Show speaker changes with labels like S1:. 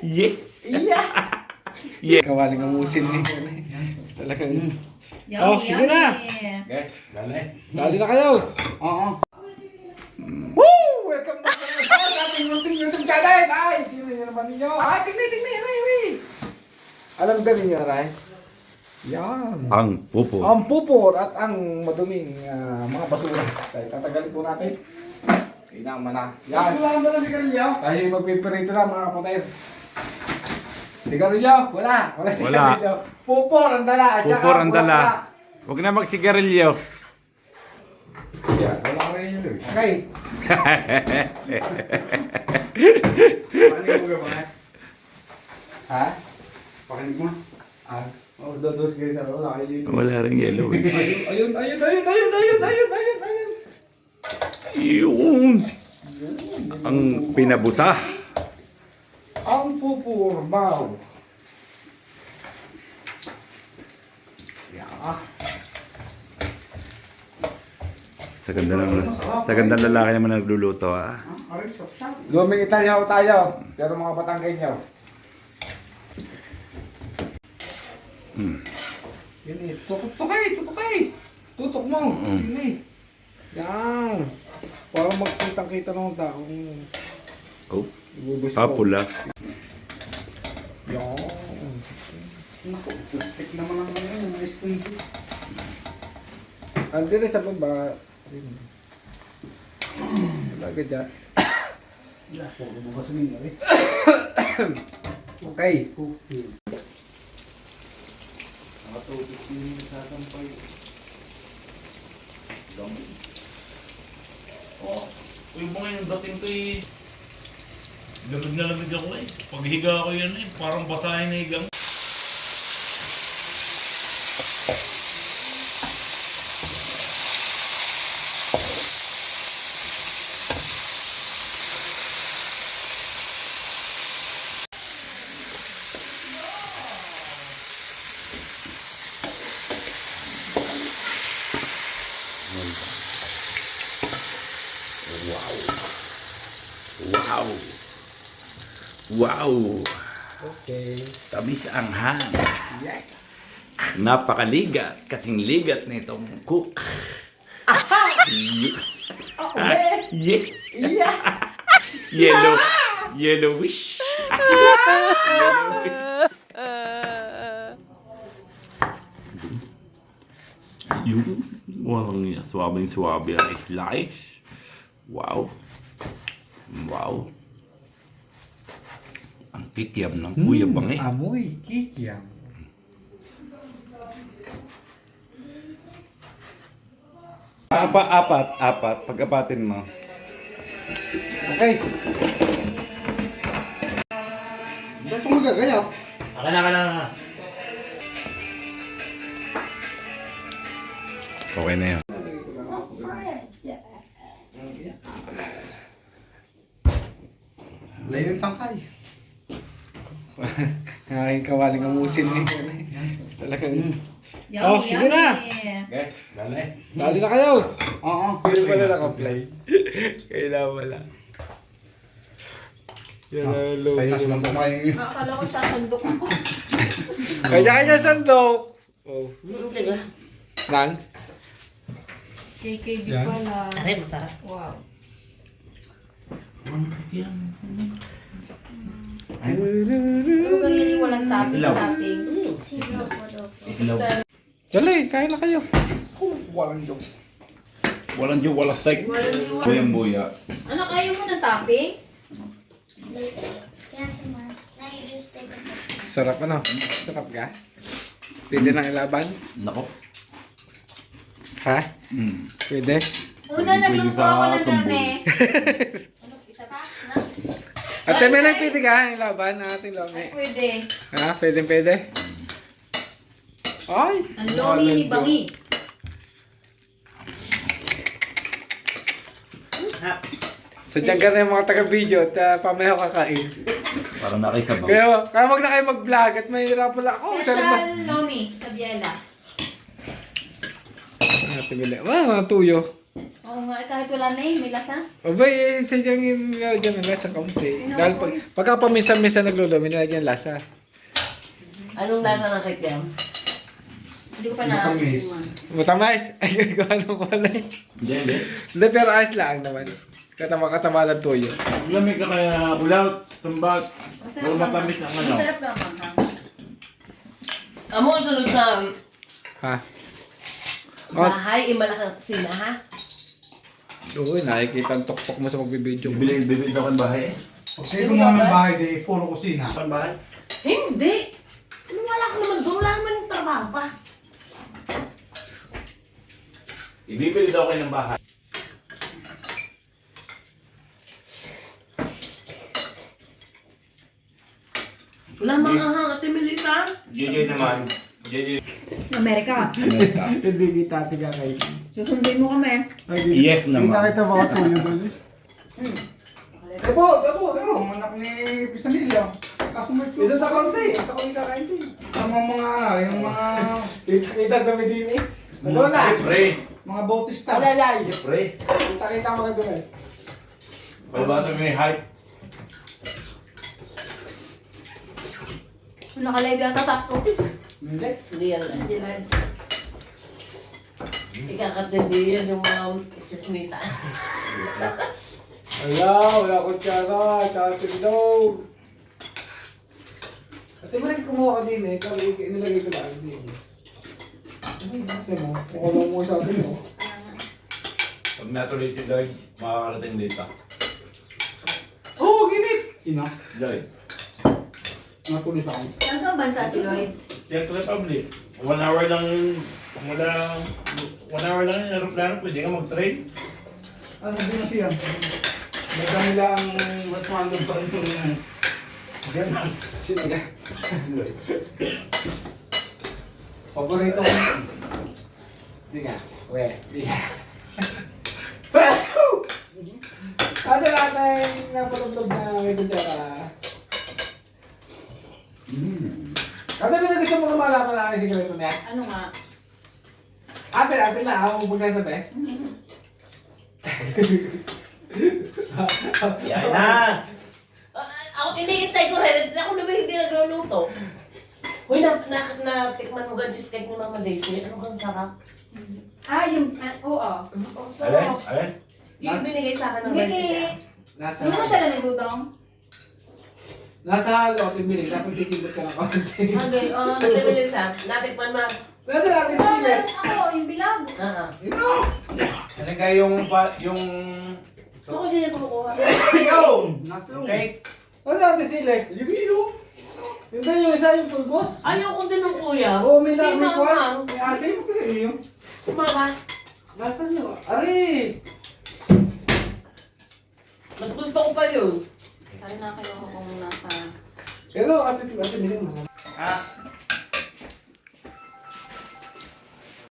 S1: Yes!
S2: Yeah!
S1: Yeah.
S2: Kawaling amusin eh. Talagang...
S3: Yummy,
S2: Oh, sige na.
S1: Okay, dali.
S2: Dali na kayo! Oo. Woo! Welcome back sa ating munting YouTube channel! Ay, tingnan nyo naman ninyo. Ay, tingnan. Alam ba ninyo, Ray? Yan.
S1: Ang pupo.
S2: Ang pupor at ang maduming mga basura. Tayo tatagalin po natin. Kailangan na. Yan. Wala ba na sigarilyo? Tayo magpipirito na mga kapatid. Sigarilyo? Wala. Wala sigarilyo. Pupor ang dala. At
S1: Pupor ang dala. Huwag na magsigarilyo.
S2: Yan. Wala ka rin yun. Okay.
S4: Pakinig mo ba?
S2: Ha?
S4: Pakinig mo.
S2: Oh, dos guys. Wala kayo yun.
S1: Wala rin yellow eh.
S2: Ayun.
S1: Yun. Ang pinabusa.
S2: Ang pupur, wow. Yeah.
S1: Sa ganda ng lalaki naman nagluluto ah.
S2: Luming Italyaw tayo, pero mga Batanggenyo. Yan eh, tukay. Tutok mo. Yan eh. Yan. Para magkitang-kita ng taong
S1: Oh,
S2: ibubus ko.
S1: pula.
S2: Yan.
S4: Naku, plastic naman ang mga yung ice cream.
S2: Andun sa baba. Talaga dyan.
S4: Wala po, bukas mo yun.
S2: Okay.
S4: Nakatubig yung satampay.
S5: Oh, yung mga yung dating ko eh. Lamig na lamig ako eh. Paghiga ako yan eh, parang batahin na higang.
S1: Wow!
S2: Okay.
S1: Tamis ang hang.
S2: Yes.
S1: Napakaligat. Kasing ligat nitong cook. Yes!
S2: Yeah.
S1: Yellowish. Yung walang suwabing-suwabe ang slice. Wow. Ang kikiam ng Kuya Bangi.
S2: Amoy, kikiam.
S1: Apat. Pag-apatin mo.
S2: Okay.
S4: Ba't mo magagayaw?
S5: Aka na.
S1: Okay na yun.
S4: Layo yung tangkay.
S2: Ay, kawaling amusin eh. Talagang...
S3: Yummy,
S2: Oh, sige na.
S1: Okay, dali.
S2: Dali na kayo!
S4: Oo.
S2: Hindi pala naka-play. Kailangan wala. Yan ang logo.
S4: Sa'yo lang kumain yun.
S3: Akala ko sasandok ako.
S2: Kanya-kanya sandok! Oh. Nang?
S3: KKB
S2: Yan.
S3: pala.
S6: Aray, masarap.
S3: Wow. Ano ba yun yung walang toppings?
S2: Dali, kain na kayo.
S4: Walang joke.
S1: Walang Diyo, walang steak. Buyang-buya.
S3: Ano, kayo mo ng toppings?
S2: Sarap ano? Sarap ka? Pwede nang ilaban?
S1: Nako.
S2: Ha?
S1: Mm.
S2: Pwede?
S3: Una, nagluto ako ng karne. Ano, isa pa? No?
S2: Ate, may lang pwede ka ilaban ng ating
S3: Ay,
S2: lomi.
S3: pwede.
S2: Ha? Pwede? Ay!
S3: Ang lomi ni Bangi.
S2: Sadyang ka na yung mga taga-video at pamayaw kakain.
S1: Parang nakikabaw.
S2: Kaya wag na kayo mag-vlog at mahirap pala ako.
S3: Special lomi sa Biela.
S2: Tingnan. Wow, mga tuyo.
S3: Oo nga, kahit wala na may lasa.
S2: Abay, sadyang nilagyan ng lasa kaunti. Dahil pagka paminsan-minsan nagluluto, may nilagyan ng lasa.
S6: Anong lasa ng cake yan?
S3: Hindi ko pa na.
S4: Matamis.
S2: Matamis. Ay, gano'n ko na eh.
S5: Hindi.
S2: Hindi, pero ayos lang naman. Katama ng tuyo.
S5: Lamig ka kaya ulaw, tumbak.
S3: Masarap
S5: Puro matamis ang ano.
S3: Masarap naman.
S6: Amo ang sunod sa
S2: Ha?
S6: bahay, imalakang kusina, ha?
S2: Oo, nakikita ang tokpok mo sa magbibideo.
S5: Bibili daw kan bahay.
S4: Pag sa'yo naman ng bahay, di puro kusina.
S5: Kan bahay?
S6: Hindi! Wala ka naman doon, wala naman yung trabaho pa.
S5: Ibibili daw kayo ng bahay.
S6: Wala mga hang, Ate Melissa.
S5: JJ naman. JJ.
S3: Amerika.
S2: Hindi kita tiga kayo.
S3: Susundin mo kami.
S5: Yes naman.
S2: Kita mga tuyo doon eh.
S4: Tabo, ang anak ni Pistanilla. Kaso may
S2: Ito sa konti. Ito ko kakain din.
S4: Yung mga
S2: Kita kami din eh. Wala.
S5: Pre.
S4: mga bautista.
S2: Alalay.
S5: Pre.
S2: Kita mo na doon eh.
S5: Palibasa may hype.
S3: Nakalive yata tapos.
S2: Hindi.
S6: Hindi yan. Ikakatindi yan yung mga chismisa.
S2: Wala ko tsara. Tsara daw. Ate mo rin kumuha ka din eh. Kaya nilagay ko lang din. Ate mo. Kukulong mo sa atin mo.
S5: Pag natuloy si Lloyd, makakarating dito.
S2: Oo, ginit.
S4: Ina,
S5: Lloyd.
S4: natuloy ako.
S3: Saan ka bansa si Lloyd?
S5: Czech Republic. 1 hour lang, wala, 1 hour lang yung aeroplano, pwede ka mag-train.
S4: Ano din na siya? Madami lang mas mandog pa rin ito niya. Ganun.
S2: Sino ka? Paborito ko. Hindi nga. We. Hindi nga. Ate natin napatulog na may kutsara. Ate, may gusto mo malaman lang ang sikreto niya?
S3: Ano nga?
S2: Ate lang. Ako magkasabi.
S5: Yan na!
S6: Ako iniintay ko rin. Ako naman hindi nagluluto. Hoy, natikman mo gan cheesecake ni Mama Daisy. Ano kang sarap?
S3: Yung, oo.
S5: Alin?
S6: Sarap.
S5: Alin?
S6: Yung binigay sa akin ng
S3: Hindi
S6: recipe.
S3: Ano mo tala nagudong?
S2: Nasa loob yung bilig. Dapat tikibot ka ng konti.
S6: Okay, Ate Melissa, natikman mo.
S2: Dati natin
S3: Oo,
S2: sila.
S3: meron ako. Yung bilag.
S5: Ano kaya yung
S3: Ako din yung kukuha.
S4: Yun! Natulong.
S5: cake?
S2: Dati natin sila.
S4: Yung
S2: Hindi yung isa yung pulgos.
S6: Ayaw ko din ng kuya.
S2: Oo, may lang.
S6: Di
S2: May
S6: ba,
S2: kwan.
S6: ma'am?
S2: May asim.
S4: yung
S6: Mama,
S2: Nasaan yun? Ari!
S6: mas gusto ko pa yun.
S3: Kaya na kayo kung nasa...
S2: Pero ate bilis mo.
S5: Ah,